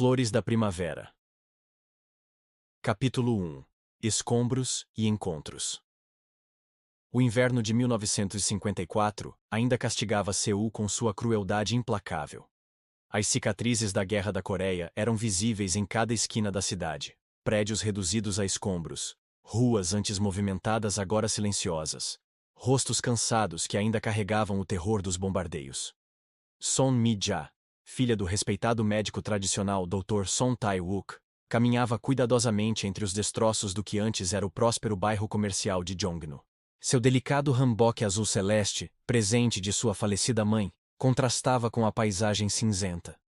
Flores da Primavera. Capítulo 1. Escombros e encontros. O inverno de 1954 ainda castigava Seul com sua crueldade implacável. As cicatrizes da Guerra da Coreia eram visíveis em cada esquina da cidade. Prédios reduzidos a escombros, ruas antes movimentadas agora silenciosas, rostos cansados que ainda carregavam o terror dos bombardeios. Son Mi-ja, filha do respeitado médico tradicional Dr. Son Tai-wook, caminhava cuidadosamente entre os destroços do que antes era o próspero bairro comercial de Jongno. Seu delicado hanbok azul celeste, presente de sua falecida mãe, contrastava com a paisagem cinzenta.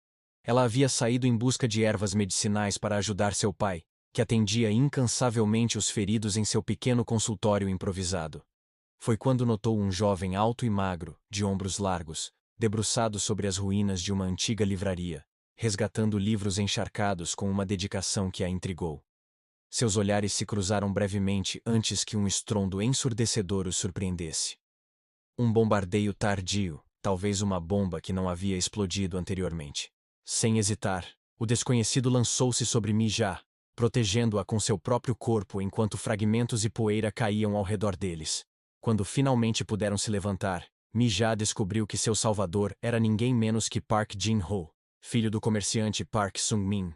Ela havia saído em busca de ervas medicinais para ajudar seu pai, que atendia incansavelmente os feridos em seu pequeno consultório improvisado. Foi quando notou um jovem alto e magro, de ombros largos, debruçado sobre as ruínas de uma antiga livraria, resgatando livros encharcados com uma dedicação que a intrigou. Seus olhares se cruzaram brevemente antes que um estrondo ensurdecedor os surpreendesse. Um bombardeio tardio, talvez uma bomba que não havia explodido anteriormente. Sem hesitar, o desconhecido lançou-se sobre Mi-ja, protegendo-a com seu próprio corpo enquanto fragmentos e poeira caíam ao redor deles. Quando finalmente puderam se levantar, Mi-ja descobriu que seu salvador era ninguém menos que Park Jin-ho, filho do comerciante Park Sung-min,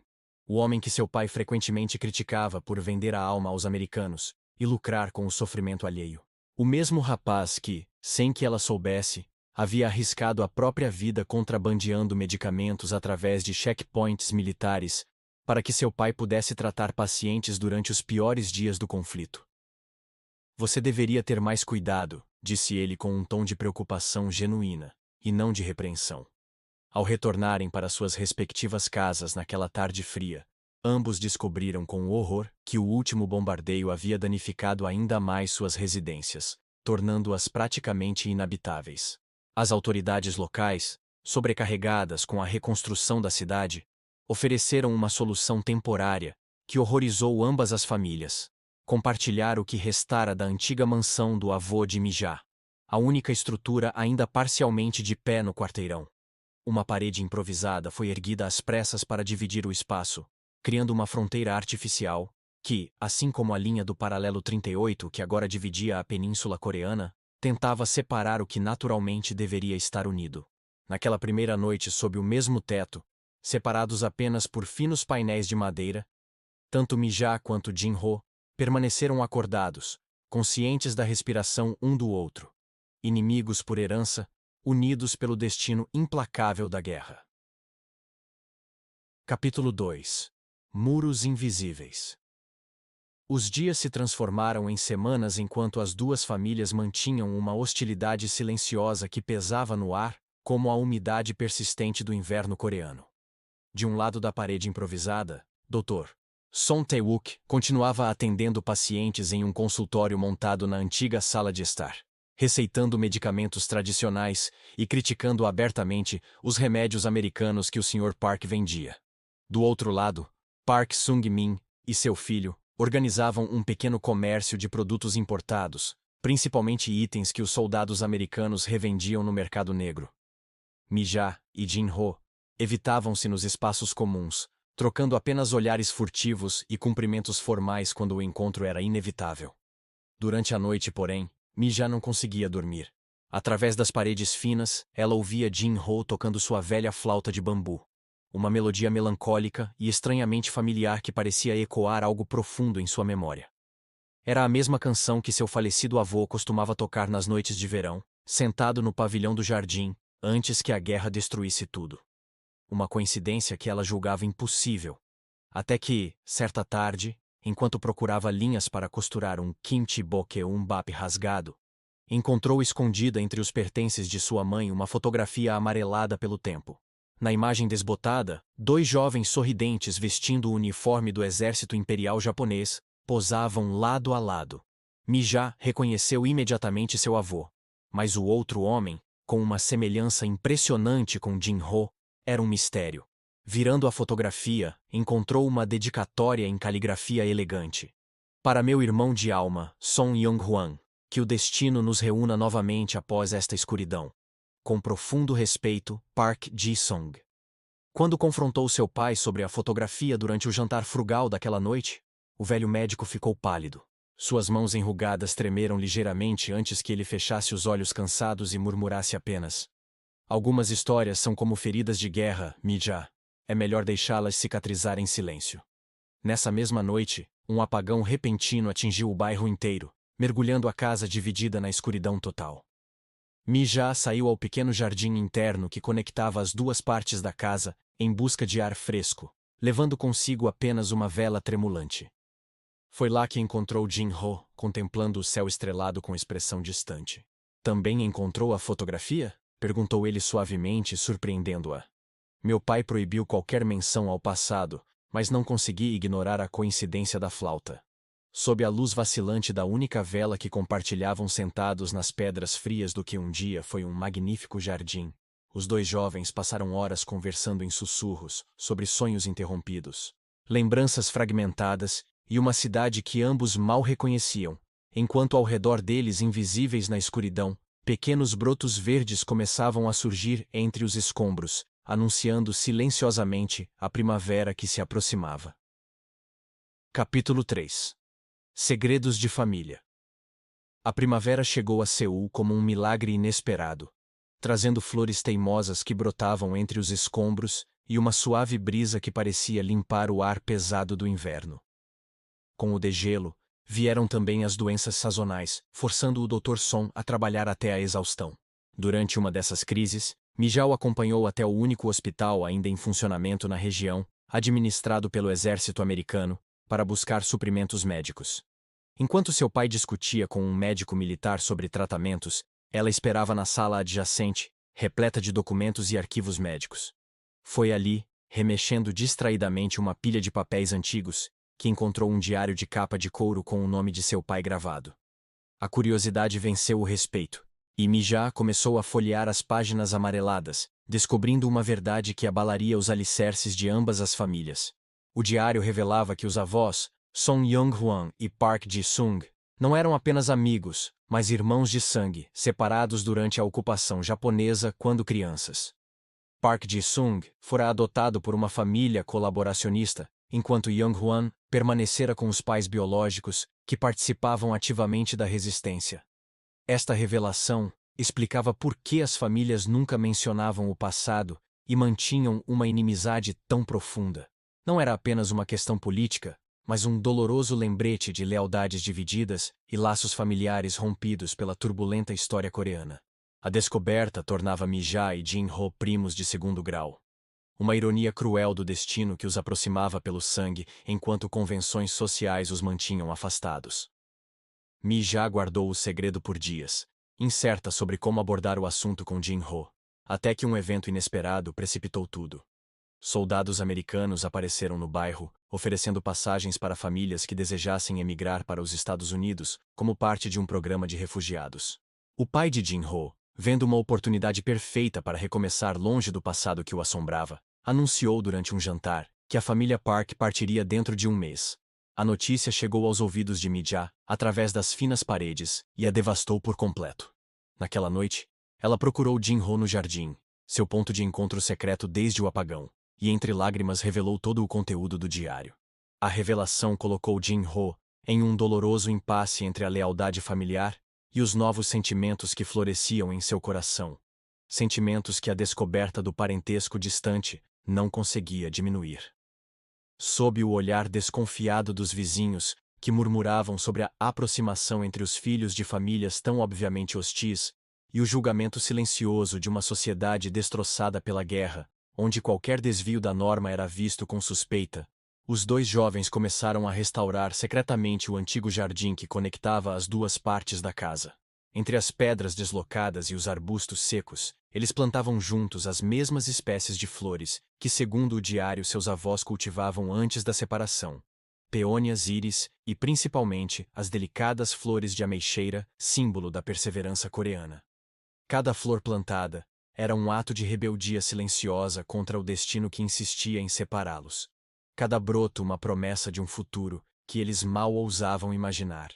o homem que seu pai frequentemente criticava por vender a alma aos americanos e lucrar com o sofrimento alheio. O mesmo rapaz que, sem que ela soubesse, havia arriscado a própria vida contrabandeando medicamentos através de checkpoints militares para que seu pai pudesse tratar pacientes durante os piores dias do conflito. Você deveria ter mais cuidado, disse ele com um tom de preocupação genuína, e não de repreensão. Ao retornarem para suas respectivas casas naquela tarde fria, ambos descobriram com horror que o último bombardeio havia danificado ainda mais suas residências, tornando-as praticamente inabitáveis. As autoridades locais, sobrecarregadas com a reconstrução da cidade, ofereceram uma solução temporária que horrorizou ambas as famílias: compartilhar o que restara da antiga mansão do avô de Mi-ja, a única estrutura ainda parcialmente de pé no quarteirão. Uma parede improvisada foi erguida às pressas para dividir o espaço, criando uma fronteira artificial que, assim como a linha do paralelo 38 que agora dividia a península coreana, tentava separar o que naturalmente deveria estar unido. Naquela primeira noite sob o mesmo teto, separados apenas por finos painéis de madeira, tanto Mi-ja quanto Jin-ho permaneceram acordados, conscientes da respiração um do outro. Inimigos por herança, unidos pelo destino implacável da guerra. Capítulo 2. Muros invisíveis. Os dias se transformaram em semanas enquanto as duas famílias mantinham uma hostilidade silenciosa que pesava no ar, como a umidade persistente do inverno coreano. De um lado da parede improvisada, Dr. Son Tae-wook continuava atendendo pacientes em um consultório montado na antiga sala de estar, receitando medicamentos tradicionais e criticando abertamente os remédios americanos que o Sr. Park vendia. Do outro lado, Park Sung-min e seu filho organizavam um pequeno comércio de produtos importados, principalmente itens que os soldados americanos revendiam no mercado negro. Mi-ja e Jin-ho evitavam-se nos espaços comuns, trocando apenas olhares furtivos e cumprimentos formais quando o encontro era inevitável. Durante a noite, porém, Mi-ja não conseguia dormir. Através das paredes finas, ela ouvia Jin-ho tocando sua velha flauta de bambu. Uma melodia melancólica e estranhamente familiar que parecia ecoar algo profundo em sua memória. Era a mesma canção que seu falecido avô costumava tocar nas noites de verão, sentado no pavilhão do jardim, antes que a guerra destruísse tudo. Uma coincidência que ela julgava impossível. Até que, certa tarde, enquanto procurava linhas para costurar um kimchi bokkeumbap rasgado, encontrou escondida entre os pertences de sua mãe uma fotografia amarelada pelo tempo. Na imagem desbotada, dois jovens sorridentes vestindo o uniforme do exército imperial japonês posavam lado a lado. Mi-ja reconheceu imediatamente seu avô, mas o outro homem, com uma semelhança impressionante com Jin-ho, era um mistério. Virando a fotografia, encontrou uma dedicatória em caligrafia elegante. Para meu irmão de alma, Son Young-hwan, que o destino nos reúna novamente após esta escuridão. Com profundo respeito, Park Ji-sung. Quando confrontou seu pai sobre a fotografia durante o jantar frugal daquela noite, o velho médico ficou pálido. Suas mãos enrugadas tremeram ligeiramente antes que ele fechasse os olhos cansados e murmurasse apenas: algumas histórias são como feridas de guerra, Mija. É melhor deixá-las cicatrizar em silêncio. Nessa mesma noite, um apagão repentino atingiu o bairro inteiro, mergulhando a casa dividida na escuridão total. Mija saiu ao pequeno jardim interno que conectava as duas partes da casa, em busca de ar fresco, levando consigo apenas uma vela tremulante. Foi lá que encontrou Jin-ho, contemplando o céu estrelado com expressão distante. Também encontrou a fotografia? Perguntou ele suavemente, surpreendendo-a. Meu pai proibiu qualquer menção ao passado, mas não consegui ignorar a coincidência da flauta. Sob a luz vacilante da única vela que compartilhavam sentados nas pedras frias do que um dia foi um magnífico jardim, os dois jovens passaram horas conversando em sussurros sobre sonhos interrompidos, lembranças fragmentadas e uma cidade que ambos mal reconheciam, enquanto ao redor deles, invisíveis na escuridão, pequenos brotos verdes começavam a surgir entre os escombros, anunciando silenciosamente a primavera que se aproximava. Capítulo 3. Segredos de família. A primavera chegou a Seul como um milagre inesperado, trazendo flores teimosas que brotavam entre os escombros e uma suave brisa que parecia limpar o ar pesado do inverno. Com o degelo, vieram também as doenças sazonais, forçando o Dr. Song a trabalhar até a exaustão. Durante uma dessas crises, Mijao acompanhou até o único hospital ainda em funcionamento na região, administrado pelo exército americano, para buscar suprimentos médicos. Enquanto seu pai discutia com um médico militar sobre tratamentos, ela esperava na sala adjacente, repleta de documentos e arquivos médicos. Foi ali, remexendo distraidamente uma pilha de papéis antigos, que encontrou um diário de capa de couro com o nome de seu pai gravado. A curiosidade venceu o respeito, e Mijá começou a folhear as páginas amareladas, descobrindo uma verdade que abalaria os alicerces de ambas as famílias. O diário revelava que os avós, Song Young-hwan e Park Ji-sung, não eram apenas amigos, mas irmãos de sangue, separados durante a ocupação japonesa quando crianças. Park Ji-sung fora adotado por uma família colaboracionista, enquanto Young-hwan permanecera com os pais biológicos, que participavam ativamente da resistência. Esta revelação explicava por que as famílias nunca mencionavam o passado e mantinham uma inimizade tão profunda. Não era apenas uma questão política, mas um doloroso lembrete de lealdades divididas e laços familiares rompidos pela turbulenta história coreana. A descoberta tornava Mijá e Jin-ho primos de segundo grau. Uma ironia cruel do destino que os aproximava pelo sangue, enquanto convenções sociais os mantinham afastados. Mijá guardou o segredo por dias, incerta sobre como abordar o assunto com Jin-ho, até que um evento inesperado precipitou tudo. Soldados americanos apareceram no bairro, oferecendo passagens para famílias que desejassem emigrar para os Estados Unidos, como parte de um programa de refugiados. O pai de Jin-ho, vendo uma oportunidade perfeita para recomeçar longe do passado que o assombrava, anunciou durante um jantar que a família Park partiria dentro de um mês. A notícia chegou aos ouvidos de Mijá, através das finas paredes, e a devastou por completo. Naquela noite, ela procurou Jin-ho no jardim, seu ponto de encontro secreto desde o apagão, e entre lágrimas revelou todo o conteúdo do diário. A revelação colocou Jin-ho em um doloroso impasse entre a lealdade familiar e os novos sentimentos que floresciam em seu coração. Sentimentos que a descoberta do parentesco distante não conseguia diminuir. Sob o olhar desconfiado dos vizinhos, que murmuravam sobre a aproximação entre os filhos de famílias tão obviamente hostis, e o julgamento silencioso de uma sociedade destroçada pela guerra, onde qualquer desvio da norma era visto com suspeita, os dois jovens começaram a restaurar secretamente o antigo jardim que conectava as duas partes da casa. Entre as pedras deslocadas e os arbustos secos, eles plantavam juntos as mesmas espécies de flores que, segundo o diário, seus avós cultivavam antes da separação: peônias, íris e, principalmente, as delicadas flores de ameixeira, símbolo da perseverança coreana. Cada flor plantada era um ato de rebeldia silenciosa contra o destino que insistia em separá-los. Cada broto uma promessa de um futuro que eles mal ousavam imaginar.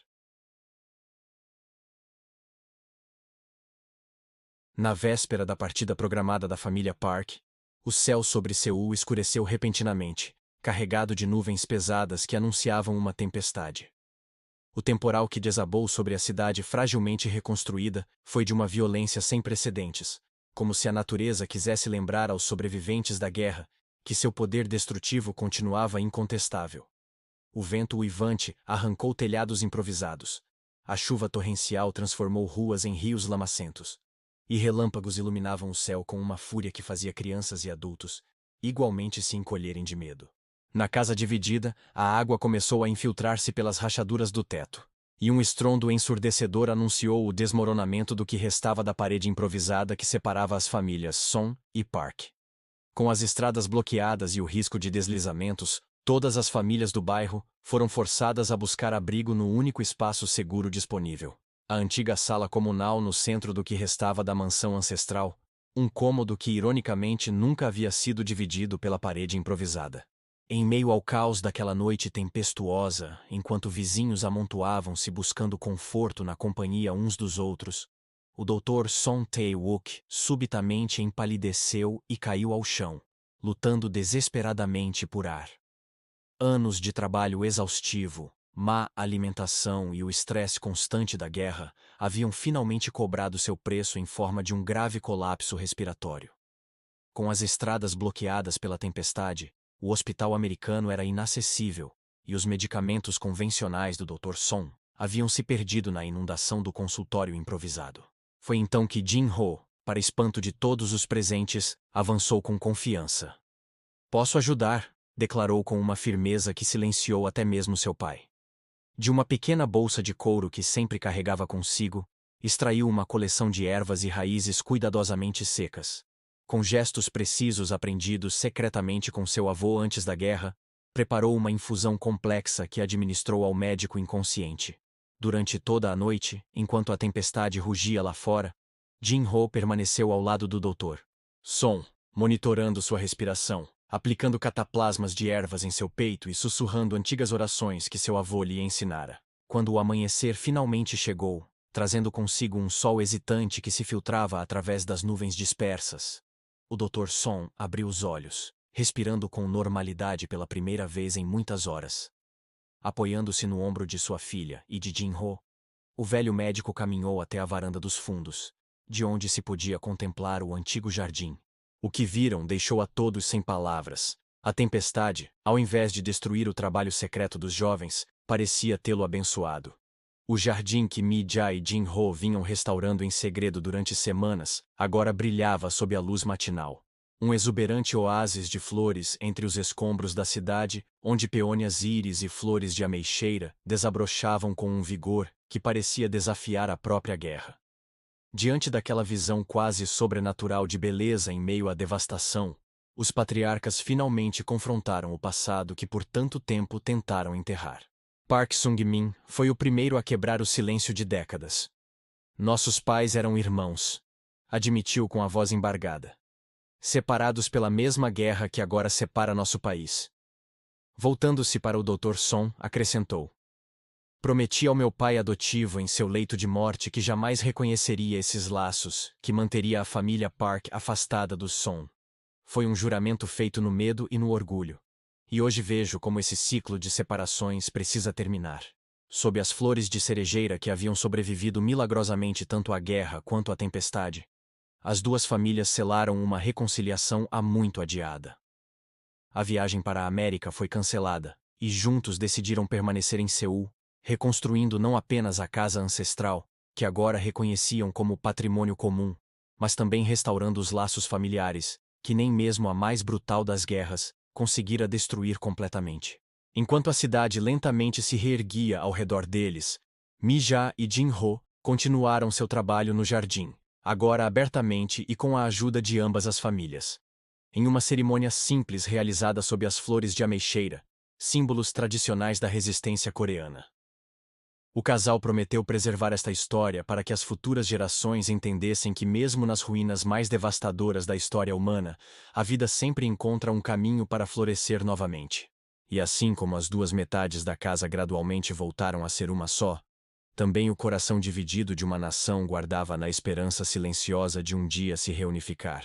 Na véspera da partida programada da família Park, O céu sobre Seul escureceu repentinamente, carregado de nuvens pesadas que anunciavam uma tempestade. O temporal que desabou sobre a cidade fragilmente reconstruída foi de uma violência sem precedentes, como se a natureza quisesse lembrar aos sobreviventes da guerra que seu poder destrutivo continuava incontestável. O vento uivante arrancou telhados improvisados. A chuva torrencial transformou ruas em rios lamacentos. E relâmpagos iluminavam o céu com uma fúria que fazia crianças e adultos igualmente se encolherem de medo. Na casa dividida, a água começou a infiltrar-se pelas rachaduras do teto, e um estrondo ensurdecedor anunciou o desmoronamento do que restava da parede improvisada que separava as famílias Song e Park. Com as estradas bloqueadas e o risco de deslizamentos, todas as famílias do bairro foram forçadas a buscar abrigo no único espaço seguro disponível. A antiga sala comunal no centro do que restava da mansão ancestral, um cômodo que ironicamente nunca havia sido dividido pela parede improvisada. Em meio ao caos daquela noite tempestuosa, enquanto vizinhos amontoavam-se buscando conforto na companhia uns dos outros, o Dr. Song Tae-wook subitamente empalideceu e caiu ao chão, lutando desesperadamente por ar. Anos de trabalho exaustivo, má alimentação e o estresse constante da guerra haviam finalmente cobrado seu preço em forma de um grave colapso respiratório. Com as estradas bloqueadas pela tempestade, o hospital americano era inacessível, e os medicamentos convencionais do Dr. Song haviam se perdido na inundação do consultório improvisado. Foi então que Jin-ho, para espanto de todos os presentes, avançou com confiança. "Posso ajudar", declarou com uma firmeza que silenciou até mesmo seu pai. De uma pequena bolsa de couro que sempre carregava consigo, extraiu uma coleção de ervas e raízes cuidadosamente secas. Com gestos precisos aprendidos secretamente com seu avô antes da guerra, preparou uma infusão complexa que administrou ao médico inconsciente. Durante toda a noite, enquanto a tempestade rugia lá fora, Jin-ho permaneceu ao lado do Dr. Song, monitorando sua respiração, aplicando cataplasmas de ervas em seu peito e sussurrando antigas orações que seu avô lhe ensinara. Quando o amanhecer finalmente chegou, trazendo consigo um sol hesitante que se filtrava através das nuvens dispersas, o Dr. Song abriu os olhos, respirando com normalidade pela primeira vez em muitas horas. Apoiando-se no ombro de sua filha e de Jin-ho, o velho médico caminhou até a varanda dos fundos, de onde se podia contemplar o antigo jardim. O que viram deixou a todos sem palavras. A tempestade, ao invés de destruir o trabalho secreto dos jovens, parecia tê-lo abençoado. O jardim que Mi-ja e Jin-ho vinham restaurando em segredo durante semanas, agora brilhava sob a luz matinal. Um exuberante oásis de flores entre os escombros da cidade, onde peônias íris e flores de ameixeira desabrochavam com um vigor que parecia desafiar a própria guerra. Diante daquela visão quase sobrenatural de beleza em meio à devastação, os patriarcas finalmente confrontaram o passado que por tanto tempo tentaram enterrar. Park Sung-min foi o primeiro a quebrar o silêncio de décadas. "Nossos pais eram irmãos", admitiu com a voz embargada. "Separados pela mesma guerra que agora separa nosso país." Voltando-se para o Dr. Song, acrescentou: "Prometi ao meu pai adotivo em seu leito de morte que jamais reconheceria esses laços, que manteria a família Park afastada dos Song. Foi um juramento feito no medo e no orgulho. E hoje vejo como esse ciclo de separações precisa terminar." Sob as flores de cerejeira que haviam sobrevivido milagrosamente tanto à guerra quanto à tempestade, as duas famílias selaram uma reconciliação há muito adiada. A viagem para a América foi cancelada, e juntos decidiram permanecer em Seul, reconstruindo não apenas a casa ancestral, que agora reconheciam como patrimônio comum, mas também restaurando os laços familiares, que nem mesmo a mais brutal das guerras conseguira destruir completamente. Enquanto a cidade lentamente se reerguia ao redor deles, Mi-ja e Jin-ho continuaram seu trabalho no jardim, agora abertamente e com a ajuda de ambas as famílias. Em uma cerimônia simples realizada sob as flores de ameixeira, símbolos tradicionais da resistência coreana. O casal prometeu preservar esta história para que as futuras gerações entendessem que mesmo nas ruínas mais devastadoras da história humana, a vida sempre encontra um caminho para florescer novamente. E assim como as duas metades da casa gradualmente voltaram a ser uma só, também o coração dividido de uma nação guardava na esperança silenciosa de um dia se reunificar.